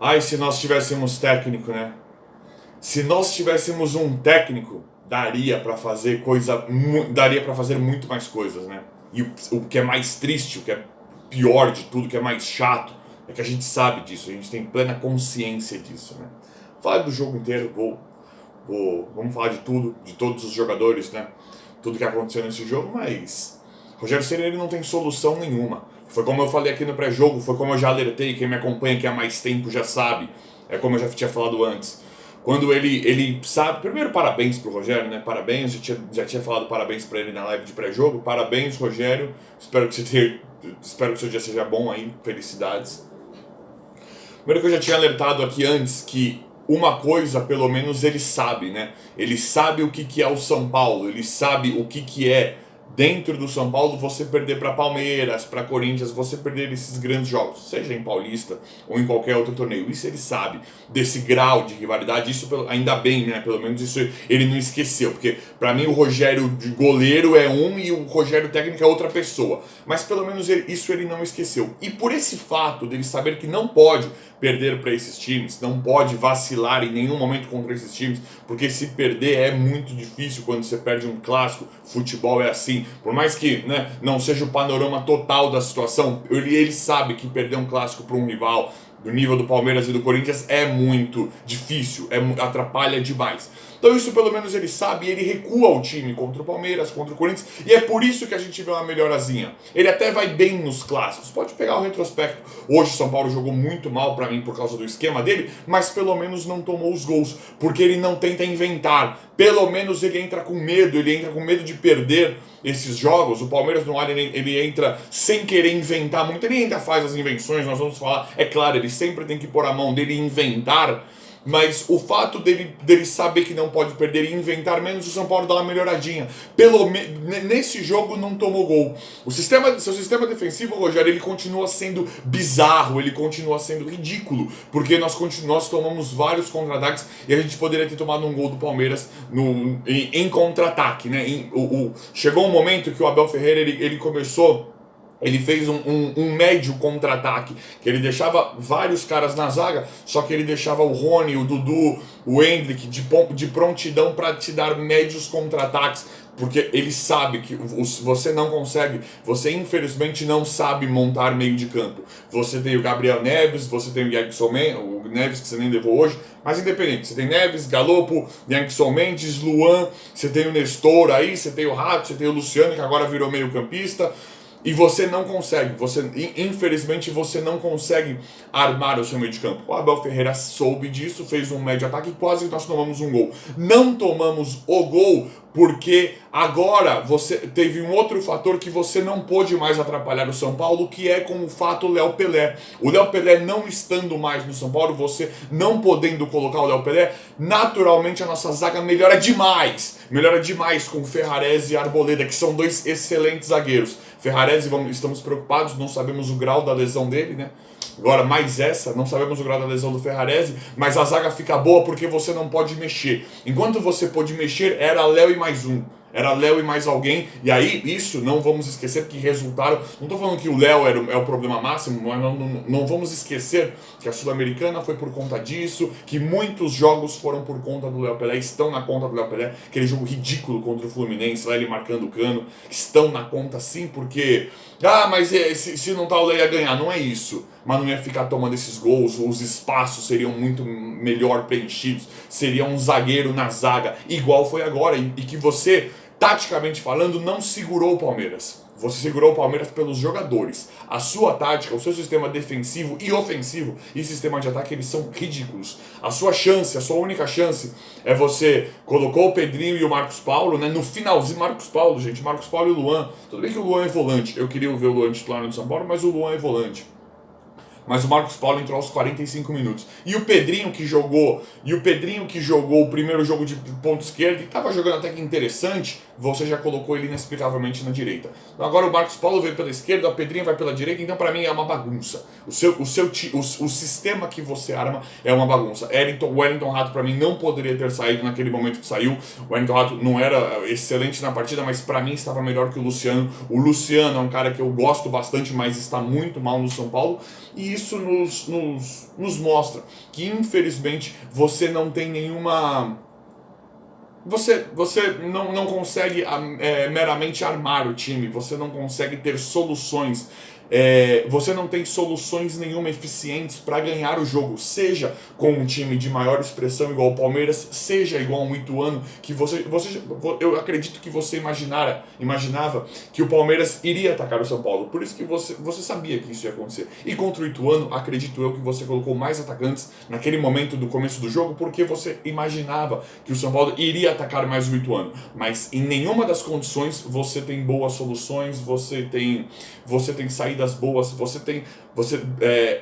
Ai, se nós tivéssemos técnico, né? Se nós tivéssemos um técnico, daria para fazer muito mais coisas, né? E o que é mais triste, o que é pior de tudo, o que é mais chato, é que a gente sabe disso, a gente tem plena consciência disso, né? Falar do jogo inteiro, vamos falar de tudo, de todos os jogadores, né? Tudo que aconteceu nesse jogo, mas Rogério Ceni ele não tem solução nenhuma. Foi como eu falei aqui no pré-jogo, foi como eu já alertei, quem me acompanha aqui há mais tempo já sabe, é como eu já tinha falado antes. Quando ele sabe, primeiro parabéns pro Rogério, né? Parabéns, já tinha falado parabéns para ele na live de pré-jogo. Parabéns, Rogério. Espero que seu dia seja bom aí, felicidades. Primeiro que eu já tinha alertado aqui antes que uma coisa, pelo menos, ele sabe, né? Ele sabe o que é o São Paulo, ele sabe o que é dentro do São Paulo você perder para Palmeiras, para Corinthians, você perder esses grandes jogos, seja em Paulista ou em qualquer outro torneio. Isso ele sabe, desse grau de rivalidade, isso ainda bem, né? Pelo menos isso ele não esqueceu, porque para mim o Rogério de goleiro é um e o Rogério técnico é outra pessoa. Mas pelo menos isso ele não esqueceu. E por esse fato dele saber que não pode perder para esses times, não pode vacilar em nenhum momento contra esses times, porque se perder é muito difícil quando você perde um clássico. Futebol é assim, por mais que, né, não seja o panorama total da situação, ele sabe que perder um clássico para um rival do nível do Palmeiras e do Corinthians é muito difícil, atrapalha demais. Então isso pelo menos ele sabe, e ele recua o time contra o Palmeiras, contra o Corinthians, e é por isso que a gente vê uma melhorazinha. Ele até vai bem nos clássicos, pode pegar o retrospecto. Hoje o São Paulo jogou muito mal pra mim por causa do esquema dele, mas pelo menos não tomou os gols, porque ele não tenta inventar. Pelo menos ele entra com medo de perder esses jogos. O Palmeiras no Allianz ele entra sem querer inventar muito, ele ainda faz as invenções, nós vamos falar, é claro, ele sempre tem que pôr a mão dele e inventar. Mas o fato dele saber que não pode perder e inventar menos, o São Paulo dá uma melhoradinha. Nesse jogo não tomou gol. Seu sistema defensivo, Rogério, ele continua sendo bizarro, ele continua sendo ridículo, porque nós tomamos vários contra-ataques e a gente poderia ter tomado um gol do Palmeiras em contra-ataque, né? Chegou um momento que o Abel Ferreira ele começou. Ele fez um médio contra-ataque, que ele deixava vários caras na zaga, só que ele deixava o Rony, o Dudu, o Hendrick de prontidão para te dar médios contra-ataques, porque ele sabe que você não consegue, você infelizmente não sabe montar meio de campo. Você tem o Gabriel Neves, você tem o Jackson Mendes, o Neves que você nem levou hoje, mas independente, você tem Neves, Galopo, Jackson Mendes, Luan, você tem o Nestor aí, você tem o Rato, você tem o Luciano que agora virou meio campista. E você não consegue, infelizmente você não consegue armar o seu meio de campo. O Abel Ferreira soube disso, fez um médio ataque e quase nós tomamos um gol. Não tomamos o gol porque agora você teve um outro fator que você não pôde mais atrapalhar o São Paulo, que é com o fato Léo Pelé. O Léo Pelé não estando mais no São Paulo, você não podendo colocar o Léo Pelé, naturalmente a nossa zaga melhora demais. Melhora demais com Ferrarese e Arboleda, que são dois excelentes zagueiros. Ferrarese, estamos preocupados, não sabemos o grau da lesão dele, né? Agora, mais essa, não sabemos o grau da lesão do Ferrarese, mas a zaga fica boa porque você não pode mexer. Enquanto você pôde mexer, era Léo e mais um. Era Léo e mais alguém, e aí isso não vamos esquecer que resultaram. Não estou falando que o Léo é o problema máximo, mas não vamos esquecer que a Sul-Americana foi por conta disso, que muitos jogos foram por conta do Léo Pelé, estão na conta do Léo Pelé, aquele jogo ridículo contra o Fluminense, lá ele marcando o Cano, estão na conta sim, porque. Mas se não tá o Léo ia ganhar, não é isso. Mas não ia ficar tomando esses gols, os espaços seriam muito melhor preenchidos, seria um zagueiro na zaga, igual foi agora, e que você, taticamente falando, não segurou o Palmeiras. Você segurou o Palmeiras pelos jogadores. A sua tática, o seu sistema defensivo e ofensivo e sistema de ataque, eles são ridículos. A sua única chance é você colocou o Pedrinho e o Marcos Paulo, né? No finalzinho, Marcos Paulo e o Luan. Tudo bem que o Luan é volante. Eu queria ver o Luan titular no São Paulo, mas o Luan é volante. Mas o Marcos Paulo entrou aos 45 minutos. E o Pedrinho que jogou o primeiro jogo de ponto esquerdo e estava jogando até que interessante, você já colocou ele inexplicavelmente na direita. Então agora o Marcos Paulo veio pela esquerda, o Pedrinho vai pela direita, então para mim é uma bagunça. O sistema que você arma é uma bagunça. O Wellington Rato para mim não poderia ter saído naquele momento que saiu. O Wellington Rato não era excelente na partida, mas para mim estava melhor que o Luciano. O Luciano é um cara que eu gosto bastante, mas está muito mal no São Paulo. E isso nos mostra que, infelizmente, você não tem nenhuma... Você não consegue meramente armar o time, você não consegue ter soluções, você não tem soluções nenhuma eficientes para ganhar o jogo, seja com um time de maior expressão igual o Palmeiras, seja igual um Ituano, que eu acredito que você imaginava que o Palmeiras iria atacar o São Paulo, por isso que você sabia que isso ia acontecer. E contra o Ituano, acredito eu que você colocou mais atacantes naquele momento do começo do jogo, porque você imaginava que o São Paulo iria atacar mais o Ituano, mas em nenhuma das condições você tem boas soluções, você tem saídas boas, você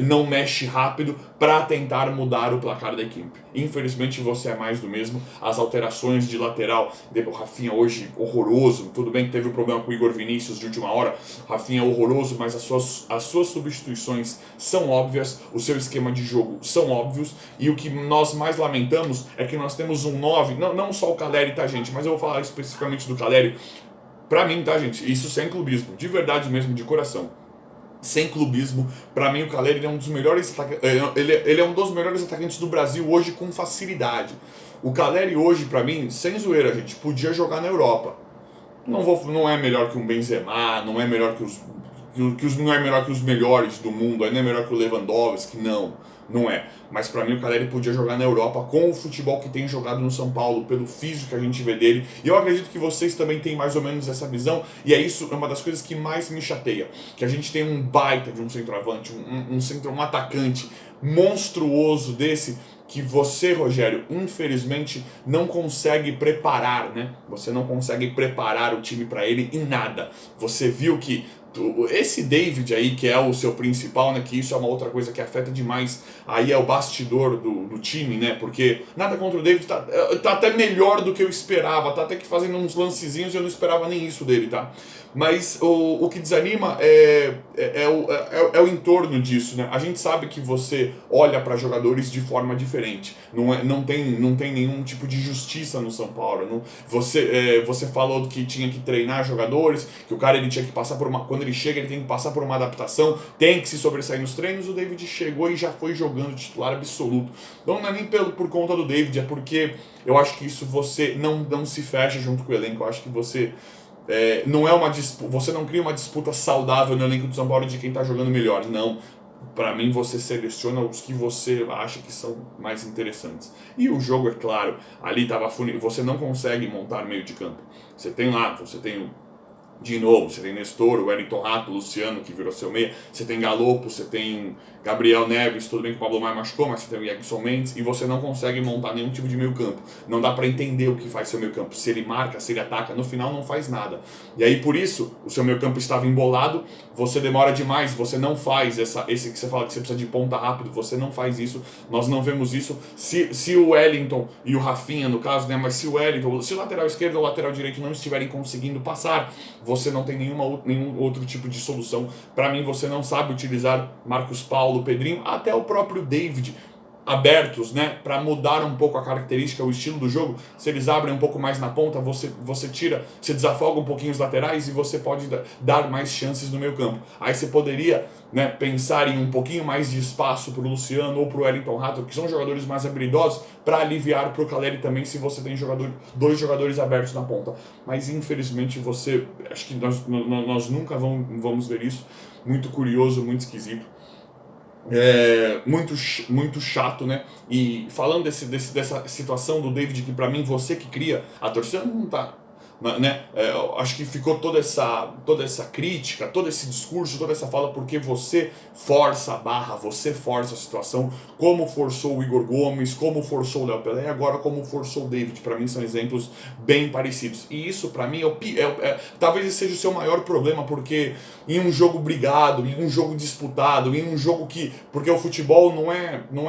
não mexe rápido para tentar mudar o placar da equipe. Infelizmente você é mais do mesmo. As alterações de lateral, o Rafinha hoje horroroso, tudo bem que teve um problema com o Igor Vinícius de última hora, Rafinha é horroroso, mas as suas substituições são óbvias, o seu esquema de jogo são óbvios, e o que nós mais lamentamos é que nós temos um 9, não só o Caleri, tá gente, mas eu vou falar especificamente do Caleri. Pra mim, tá gente, isso sem clubismo, de verdade mesmo, de coração, sem clubismo, pra mim o Caleri é um dos melhores ele é um dos melhores atacantes do Brasil hoje com facilidade. O Caleri hoje, pra mim, sem zoeira, gente, podia jogar na Europa. Não é melhor que um Benzema, não é melhor não é melhor que os melhores do mundo, não é melhor que o Lewandowski, não é. Mas pra mim o Caleri podia jogar na Europa com o futebol que tem jogado no São Paulo, pelo físico que a gente vê dele. E eu acredito que vocês também têm mais ou menos essa visão, e é uma das coisas que mais me chateia, que a gente tem um baita de um centroavante, um atacante monstruoso desse, que você, Rogério, infelizmente não consegue preparar, né? Você não consegue preparar o time para ele em nada. Você viu que esse David aí, que é o seu principal, né, que isso é uma outra coisa que afeta demais, aí é o bastidor do time, né, porque nada contra o David, tá até melhor do que eu esperava, tá até que fazendo uns lancezinhos, eu não esperava nem isso dele, tá? Mas o que desanima é o entorno disso, né? A gente sabe que você olha para jogadores de forma diferente, não tem nenhum tipo de justiça no São Paulo. Você falou que tinha que treinar jogadores, que o cara ele tinha que passar quando ele chega ele tem que passar por uma adaptação, tem que se sobressair nos treinos. O David chegou e já foi jogando titular absoluto. Então não é nem por conta do David, é porque eu acho que isso você não se fecha junto com o elenco. Eu acho que você não é uma disputa, você não cria uma disputa saudável no elenco do São Paulo de quem está jogando melhor, não. Para mim você seleciona os que você acha que são mais interessantes. E o jogo, é claro, ali estava você não consegue montar meio de campo. Você tem de novo, você tem Nestor, o Wellington Rato, o Luciano, que virou seu meia, você tem Galopo, você tem Gabriel Neves, tudo bem que o Pablo Maia machucou, mas você tem o Jackson Mendes, e você não consegue montar nenhum tipo de meio campo. Não dá para entender o que faz seu meio campo. Se ele marca, se ele ataca, no final não faz nada. E aí por isso, o seu meio campo estava embolado, você demora demais, você não faz esse que você fala que você precisa de ponta rápido, você não faz isso, nós não vemos isso. Se o Wellington e o Rafinha, no caso, né, mas se o lateral esquerdo ou o lateral direito não estiverem conseguindo passar, você não tem nenhum outro tipo de solução. Para mim, você não sabe utilizar Marcos Paulo, Pedrinho, até o próprio David, abertos, né, para mudar um pouco a característica, o estilo do jogo. Se eles abrem um pouco mais na ponta, você desafoga um pouquinho os laterais e você pode dar mais chances no meio campo. Aí você poderia, né, pensar em um pouquinho mais de espaço para o Luciano ou para o Wellington Rato, que são jogadores mais habilidosos, para aliviar para o Caleri também, se você tem dois jogadores abertos na ponta. Mas infelizmente acho que nós nunca vamos ver isso. Muito curioso, muito esquisito. Muito chato, né? E falando dessa situação do David, que pra mim você que cria, a torcida não tá, né? Acho que ficou toda essa crítica, todo esse discurso, toda essa fala porque você força a barra, você força a situação, como forçou o Igor Gomes, como forçou o Léo Pelé, agora como forçou o David. Pra mim são exemplos bem parecidos. E isso pra mim talvez esse seja o seu maior problema, porque em um jogo brigado, em um jogo disputado, em um jogo porque o futebol não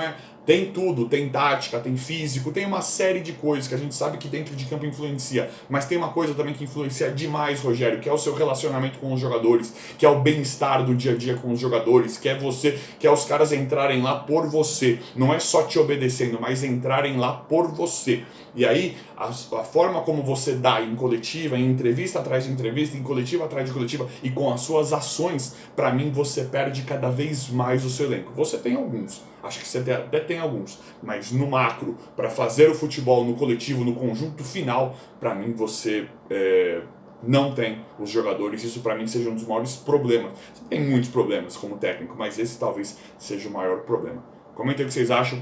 é Tem tudo, tem tática, tem físico, tem uma série de coisas que a gente sabe que dentro de campo influencia, mas tem uma coisa também que influencia demais, Rogério, que é o seu relacionamento com os jogadores, que é o bem-estar do dia a dia com os jogadores, que é você, que é os caras entrarem lá por você, não é só te obedecendo, mas entrarem lá por você. E aí, a forma como você dá em coletiva, em entrevista atrás de entrevista, em coletiva atrás de coletiva, e com as suas ações, para mim você perde cada vez mais o seu elenco. Você tem alguns, acho que você até tem alguns, mas no macro, para fazer o futebol no coletivo, no conjunto final, para mim você não tem os jogadores. Isso para mim seja um dos maiores problemas. Você tem muitos problemas como técnico, mas esse talvez seja o maior problema. Comenta o que vocês acham.